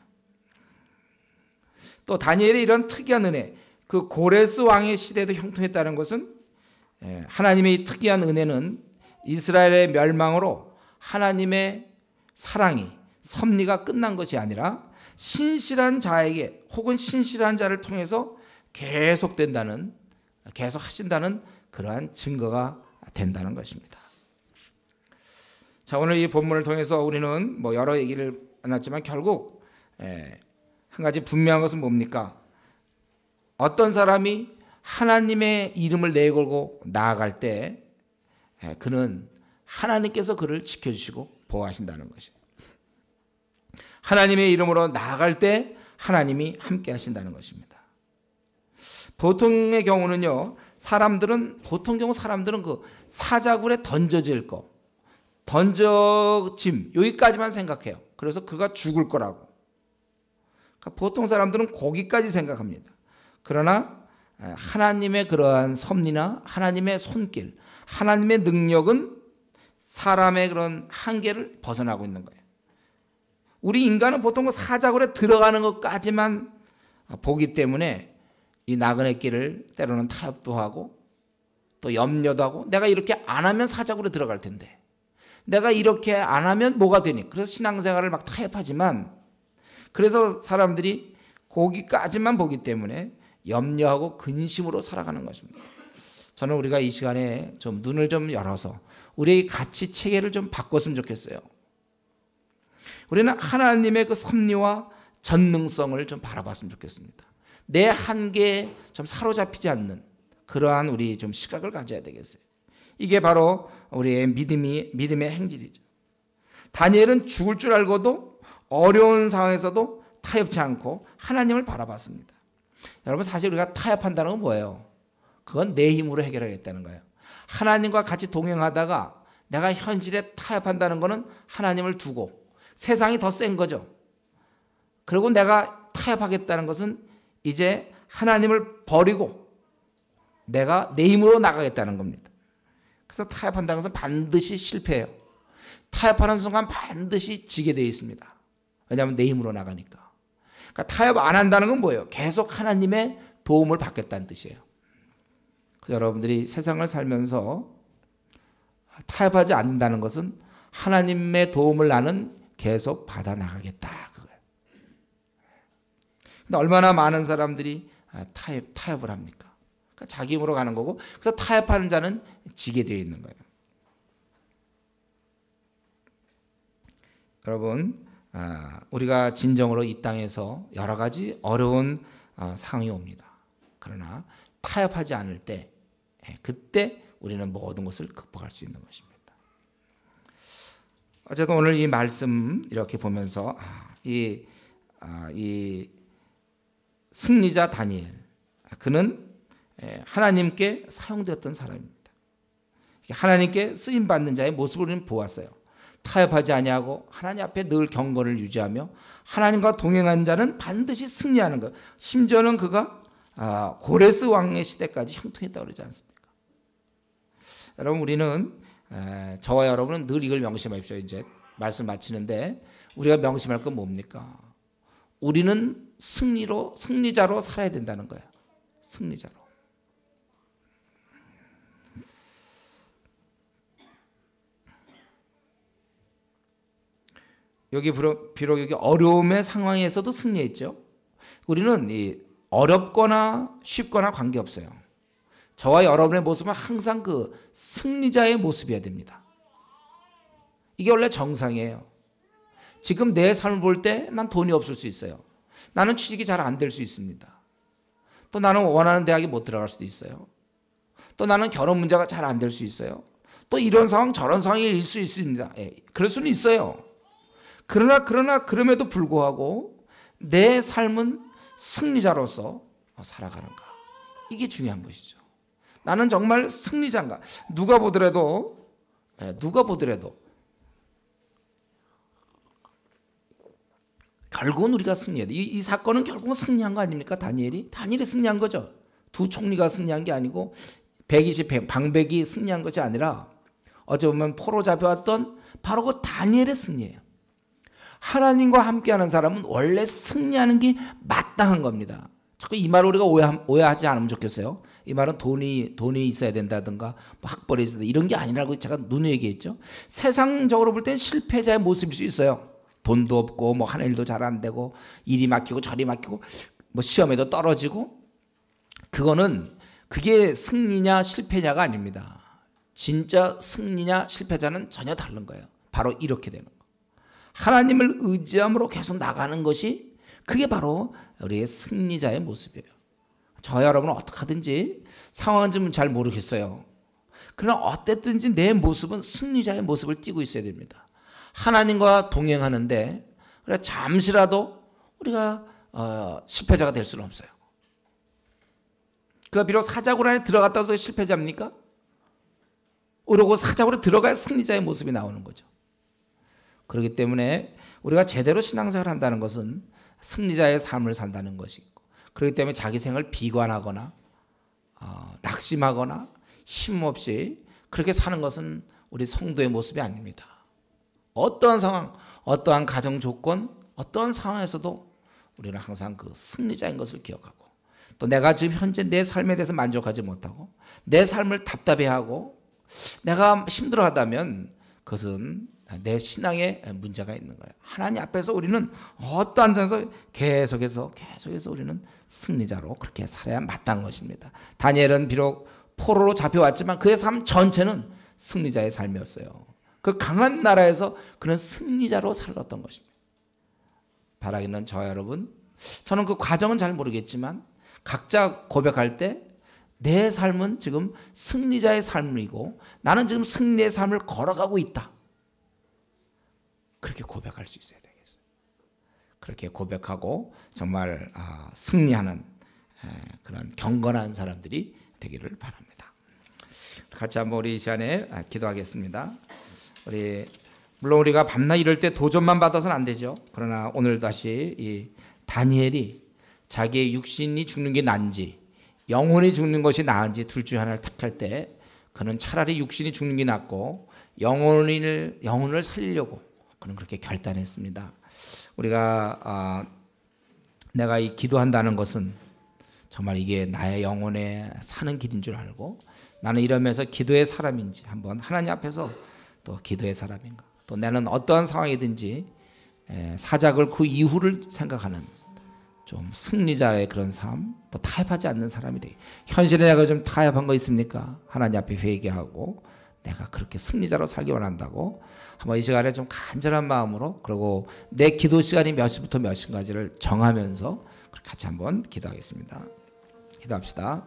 또 다니엘의 이런 특이한 은혜, 그 고레스 왕의 시대도 형통했다는 것은 하나님의 특이한 은혜는 이스라엘의 멸망으로 하나님의 사랑이 섭리가 끝난 것이 아니라 신실한 자에게 혹은 신실한 자를 통해서 계속 하신다는 그러한 증거가 된다는 것입니다. 자, 오늘 이 본문을 통해서 우리는 여러 얘기를 나눴지만 결국 한 가지 분명한 것은 뭡니까? 어떤 사람이 하나님의 이름을 내걸고 나아갈 때 그는 하나님께서 그를 지켜주시고 보호하신다는 것이에요. 하나님의 이름으로 나아갈 때 하나님이 함께 하신다는 것입니다. 보통의 경우는요, 보통 경우 사람들은 그 사자굴에 던져질 거, 던져짐 여기까지만 생각해요. 그래서 그가 죽을 거라고. 그러니까 보통 사람들은 거기까지 생각합니다. 그러나 하나님의 그러한 섭리나 하나님의 손길, 하나님의 능력은 사람의 그런 한계를 벗어나고 있는 거예요. 우리 인간은 보통 사자굴에 들어가는 것까지만 보기 때문에 이 나그네 길을 때로는 타협도 하고 또 염려도 하고 내가 이렇게 안 하면 사자굴에 들어갈 텐데 내가 이렇게 안 하면 뭐가 되니? 그래서 신앙생활을 막 타협하지만 그래서 사람들이 거기까지만 보기 때문에 염려하고 근심으로 살아가는 것입니다. 저는 우리가 이 시간에 좀 눈을 좀 열어서 우리의 가치 체계를 좀 바꿨으면 좋겠어요. 우리는 하나님의 그 섭리와 전능성을 좀 바라봤으면 좋겠습니다. 내 한계에 좀 사로잡히지 않는 그러한 우리 좀 시각을 가져야 되겠어요. 이게 바로 우리의 믿음의 행실이죠. 다니엘은 죽을 줄 알고도 어려운 상황에서도 타협치 않고 하나님을 바라봤습니다. 여러분 사실 우리가 타협한다는 건 뭐예요? 그건 내 힘으로 해결하겠다는 거예요. 하나님과 같이 동행하다가 내가 현실에 타협한다는 거는 하나님을 두고 세상이 더 센 거죠. 그리고 내가 타협하겠다는 것은 이제 하나님을 버리고 내가 내 힘으로 나가겠다는 겁니다. 그래서 타협한다는 것은 반드시 실패해요. 타협하는 순간 반드시 지게 되어 있습니다. 왜냐하면 내 힘으로 나가니까. 그러니까 타협 안 한다는 건 뭐예요? 계속 하나님의 도움을 받겠다는 뜻이에요. 여러분들이 세상을 살면서 타협하지 않는다는 것은 하나님의 도움을 나는 계속 받아 나가겠다 그거예요. 근데 얼마나 많은 사람들이 타협을 합니까? 그러니까 자기 힘으로 가는 거고, 그래서 타협하는 자는 지게 되어 있는 거예요. 여러분, 우리가 진정으로 이 땅에서 여러 가지 어려운 상황이 옵니다. 그러나 타협하지 않을 때, 그때 우리는 모든 것을 극복할 수 있는 것입니다. 어쨌든 오늘 이 말씀 이렇게 보면서 이 승리자 다니엘, 그는 하나님께 사용되었던 사람입니다. 하나님께 쓰임 받는 자의 모습을 우리는 보았어요. 타협하지 아니하고 하나님 앞에 늘 경건을 유지하며 하나님과 동행한 자는 반드시 승리하는 것. 심지어는 그가 고레스 왕의 시대까지 형통했다고 그러지 않습니까? 여러분, 우리는 저와 여러분은 늘 이걸 명심하십시오. 이제 말씀 마치는데 우리가 명심할 건 뭡니까? 우리는 승리자로 살아야 된다는 거예요. 승리자로. 여기 비록 여기 어려움의 상황에서도 승리했죠. 우리는 이 어렵거나 쉽거나 관계없어요. 저와 여러분의 모습은 항상 그 승리자의 모습이어야 됩니다. 이게 원래 정상이에요. 지금 내 삶을 볼 때 난 돈이 없을 수 있어요. 나는 취직이 잘 안 될 수 있습니다. 또 나는 원하는 대학에 못 들어갈 수도 있어요. 또 나는 결혼 문제가 잘 안 될 수 있어요. 또 이런 상황 저런 상황일 수 있습니다. 그럴 수는 있어요. 그러나 그럼에도 불구하고 내 삶은 승리자로서 살아가는가, 이게 중요한 것이죠. 나는 정말 승리자인가. 누가 보더라도 결국은 우리가 승리해야 돼. 이 사건은 결국은 승리한 거 아닙니까? 다니엘이 승리한 거죠. 두 총리가 승리한 게 아니고 120 방백이 승리한 것이 아니라 어찌 보면 포로 잡혀왔던 바로 그 다니엘의 승리예요. 하나님과 함께하는 사람은 원래 승리하는 게 마땅한 겁니다. 자꾸 이 말을 우리가 오해하지 않으면 좋겠어요. 이 말은 돈이 있어야 된다든가 뭐 학벌이 있어야 된다, 이런 게 아니라고 제가 누누이 얘기했죠. 세상적으로 볼 땐 실패자의 모습일 수 있어요. 돈도 없고 뭐 하는 일도 잘 안 되고 일이 막히고 저리 막히고 뭐 시험에도 떨어지고, 그게 승리냐 실패냐가 아닙니다. 진짜 승리냐 실패자는 전혀 다른 거예요. 바로 이렇게 되는 거. 하나님을 의지함으로 계속 나가는 것이, 그게 바로 우리의 승리자의 모습이에요. 저 여러분은 어떻게 하든지 상황은 좀 잘 모르겠어요. 그러나 어땠든지 내 모습은 승리자의 모습을 띠고 있어야 됩니다. 하나님과 동행하는데 잠시라도 우리가 실패자가 될 수는 없어요. 그가 비록 사자굴 안에 들어갔다 해서 실패자입니까? 그러고 사자굴에 들어가야 승리자의 모습이 나오는 거죠. 그렇기 때문에 우리가 제대로 신앙생활을 한다는 것은 승리자의 삶을 산다는 것이고, 그렇기 때문에 자기 생을 비관하거나 낙심하거나 힘없이 그렇게 사는 것은 우리 성도의 모습이 아닙니다. 어떠한 상황, 어떠한 가정 조건, 어떠한 상황에서도 우리는 항상 그 승리자인 것을 기억하고, 또 내가 지금 현재 내 삶에 대해서 만족하지 못하고 내 삶을 답답해하고 내가 힘들어하다면 그것은 내 신앙에 문제가 있는 거예요. 하나님 앞에서 우리는 어떠한 점에서 계속해서 우리는 승리자로 그렇게 살아야 마땅한 것입니다. 다니엘은 비록 포로로 잡혀왔지만 그의 삶 전체는 승리자의 삶이었어요. 그 강한 나라에서 그는 승리자로 살았던 것입니다. 바라기는 저와 여러분, 저는 그 과정은 잘 모르겠지만 각자 고백할 때 내 삶은 지금 승리자의 삶이고 나는 지금 승리의 삶을 걸어가고 있다, 그렇게 고백할 수 있어야 되겠어요. 그렇게 고백하고 정말 승리하는 그런 경건한 사람들이 되기를 바랍니다. 같이 한번 우리 이 시간에 기도하겠습니다. 물론 우리가 밤낮 이럴 때 도전만 받아서는 안 되죠. 그러나 오늘 다시 이 다니엘이 자기의 육신이 죽는 게 나은지 영혼이 죽는 것이 나은지 둘 중 하나를 택할 때 그는 차라리 육신이 죽는 게 낫고 영혼을 살리려고 그는 그렇게 결단했습니다. 우리가 내가 이 기도한다는 것은 정말 이게 나의 영혼에 사는 길인 줄 알고, 나는 이러면서 기도의 사람인지 한번 하나님 앞에서 또 기도의 사람인가, 또 나는 어떠한 상황이든지 사작을 그 이후를 생각하는 좀 승리자의 그런 삶, 또 타협하지 않는 사람이 되게. 현실에 내가 좀 타협한 거 있습니까? 하나님 앞에 회개하고 내가 그렇게 승리자로 살기 원한다고 한번 이 시간에 좀 간절한 마음으로, 그리고 내 기도 시간이 몇 시부터 몇 시까지를 정하면서 같이 한번 기도하겠습니다. 기도합시다.